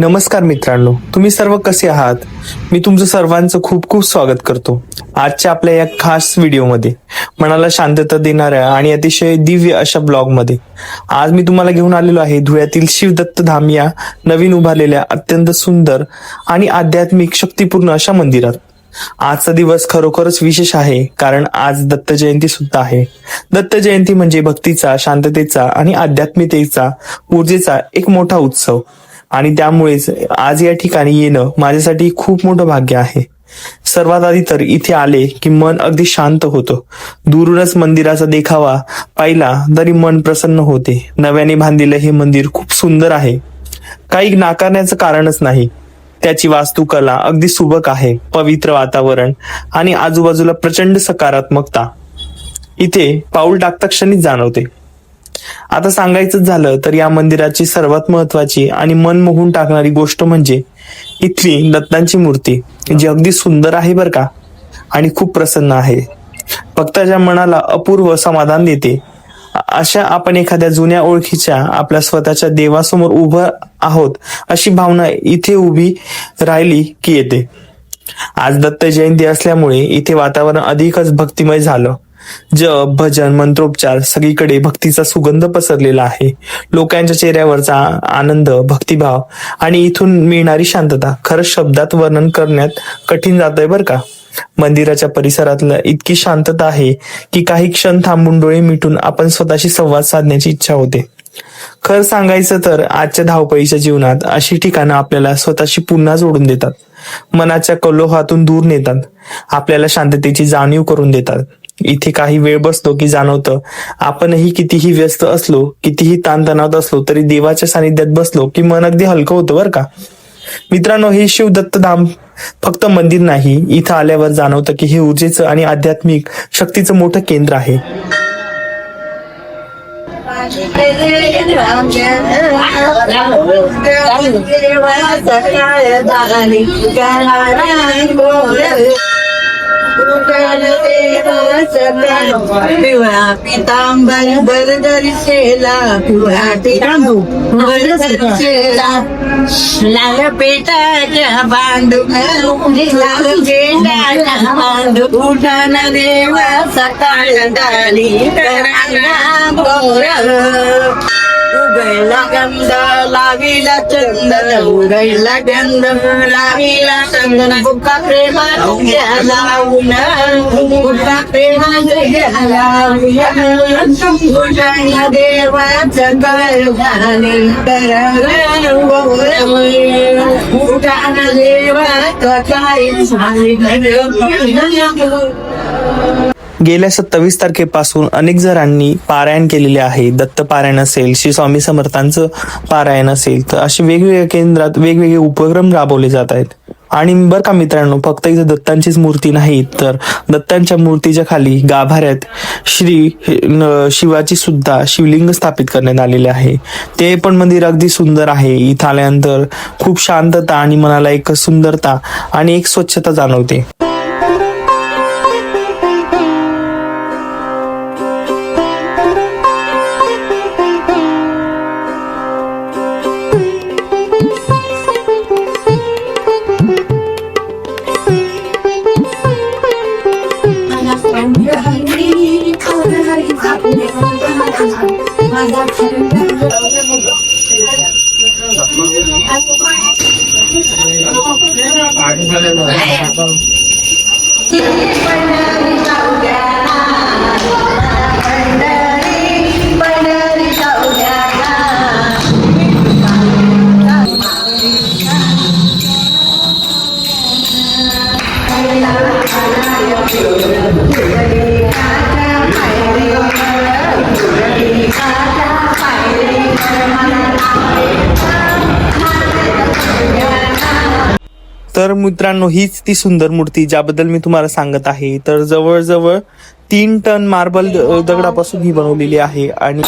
नमस्कार मित्रांनो, तुम्ही सर्व कसे आहात? मी तुमचं सर्वांचं खूप खूप स्वागत करतो आजच्या आपल्या या खास व्हिडिओमध्ये, मनाला शांतता देणाऱ्या आणि अतिशय दिव्य अशा ब्लॉगमध्ये. आज मी तुम्हाला घेऊन आलेलो आहे धुळ्यातील शिवदत्त धाम या नवीन उभारलेल्या अत्यंत सुंदर आणि आध्यात्मिक शक्तिपूर्ण अशा मंदिरात. आजचा दिवस खरोखरच विशेष आहे, कारण आज दत्त जयंती सुद्धा आहे. दत्त जयंती म्हणजे भक्तीचा, शांततेचा आणि आध्यात्मिकतेचा, ऊर्जेचा एक मोठा उत्सव. आणि त्यामुळेच आज या ठिकाणी येणं माझ्यासाठी खूप मोठं भाग्य आहे. सर्वात आधी तर इथे आले की मन अगदी शांत होतं. दूरूनच मंदिराचा देखावा पाहिला तरी मन प्रसन्न होते. नव्याने बांधलेलं हे मंदिर खूप सुंदर आहे, काही नाकारण्याचं कारणच नाही. त्याची वास्तुकला अगदी सुबक आहे, पवित्र वातावरण आणि आजूबाजूला प्रचंड सकारात्मकता इथे पाऊल टाकता क्षणीच जाणवते. आता सांगायचं झालं तर या मंदिराची सर्वात महत्वाची आणि मन मोहून टाकणारी गोष्ट म्हणजे इथली दत्तांची मूर्ती, जी अगदी सुंदर आहे बरं का, आणि खूप प्रसन्न आहे. भक्ताच्या मनाला अपूर्व समाधान देते. अशा आपण एखाद्या जुन्या ओळखीच्या आपल्या स्वतःच्या देवासमोर उभं आहोत अशी भावना इथे उभी राहिली की येते. आज दत्त जयंती असल्यामुळे इथे वातावरण अधिकच भक्तिमय झालं. जप, भजन, मंत्रोपचार, सगळीकडे भक्तीचा सुगंध पसरलेला आहे. लोकांच्या चेहऱ्यावरचा आनंद, भक्तिभाव आणि इथून मिळणारी शांतता खरंच शब्दात वर्णन करण्यात कठीण जातंय बरं का. मंदिराच्या परिसरातलं इतकी शांतता आहे की काही क्षण थांबून डोळे मिटून आपण स्वतःशी संवाद साधण्याची इच्छा होते. खरं सांगायचं तर आजच्या धावपळीच्या जीवनात अशी ठिकाणं आपल्याला स्वतःशी पुन्हा जोडून देतात, मनाच्या कलोहातून दूर नेतात, आपल्याला शांततेची जाणीव करून देतात. इथे काही वेळ बसलो की जाणवतं आपणही कितीही व्यस्त असलो, कितीही ताणतणावात असलो तरी देवाच्या सानिध्यात बसलो की मन अगदी हलकं होतं बरं का. मित्रांनो, हे शिवदत्त धाम फक्त मंदिर नाही, इथं आल्यावर जाणवतं की हे ऊर्जेचं आणि आध्यात्मिक शक्तीचं मोठं केंद्र आहे. पिवळा पितांबर बरदर्शेला, पिवळा पितांबरला लाल पेटाच्या बांधू, लाल पेटाच्या बांधू, उठान देवा सकाळ झाली उगयला गंध लावीला चंदन, उगयला गंध लावीला चंदन, बुका प्रेमा लावून, बुका प्रेमा उठायला देवाचं कर झाले उठान देवाचं काय झाले. गेल्या 27 तारखेपासून अनेक जणांनी पारायण केलेले आहे. दत्त पारायण असेल, श्री स्वामी समर्थांचं पारायण असेल, तर असे वेगवेगळ्या केंद्रात वेगवेगळे उपक्रम राबवले जात आहेत. आणि बरं का मित्रांनो, फक्त इथं दत्तांचीच मूर्ती नाही, तर दत्तांच्या मूर्तीच्या खाली गाभाऱ्यात श्री शिवाची सुद्धा शिवलिंग स्थापित करण्यात आलेले आहे. ते पण मंदिर अगदी सुंदर आहे. इथं आल्यानंतर खूप शांतता आणि मनाला एक सुंदरता आणि एक स्वच्छता जाणवते. तर मित्रांनो, हीच ती सुंदर मूर्ती ज्याबद्दल मी तुम्हाला सांगत आहे. तर जवळजवळ 3 टन मार्बल दगडापासून ही बनवलेली आहे. आणि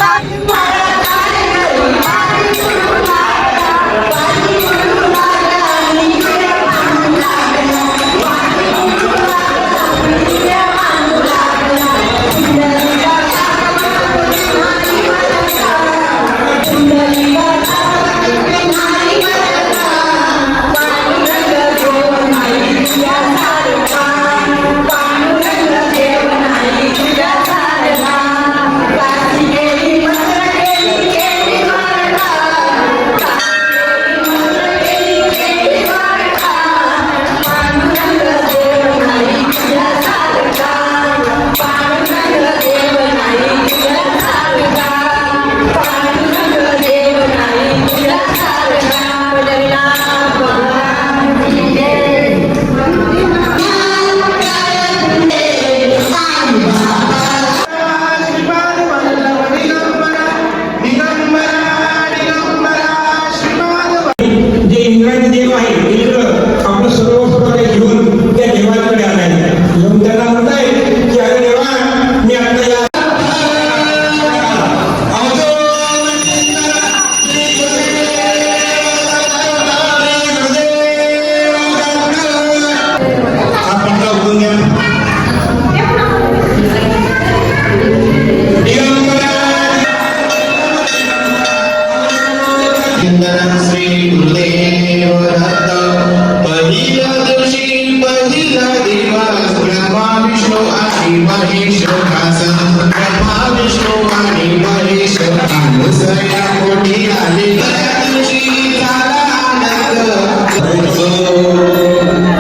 महेश भासन ब्रह्मा विष्णू आणि महेश अनुसया कोणी आले त्या दिवशी झाला आनंद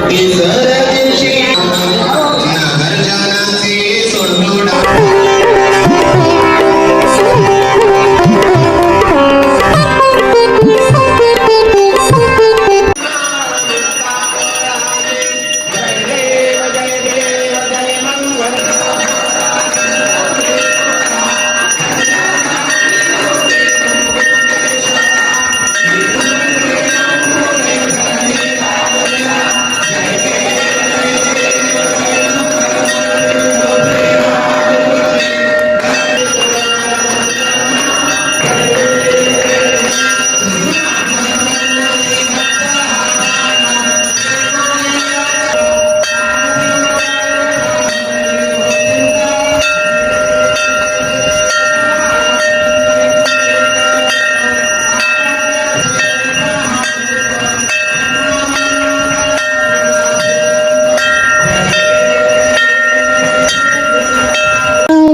तिसऱ्या दिवशी नगरजनाचे सोडून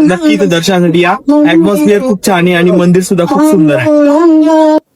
नक्की इथं दर्शनासाठी या. ऍटमॉस्फिअर खूप छान आहे आणि मंदिर सुद्धा खूप सुंदर आहे.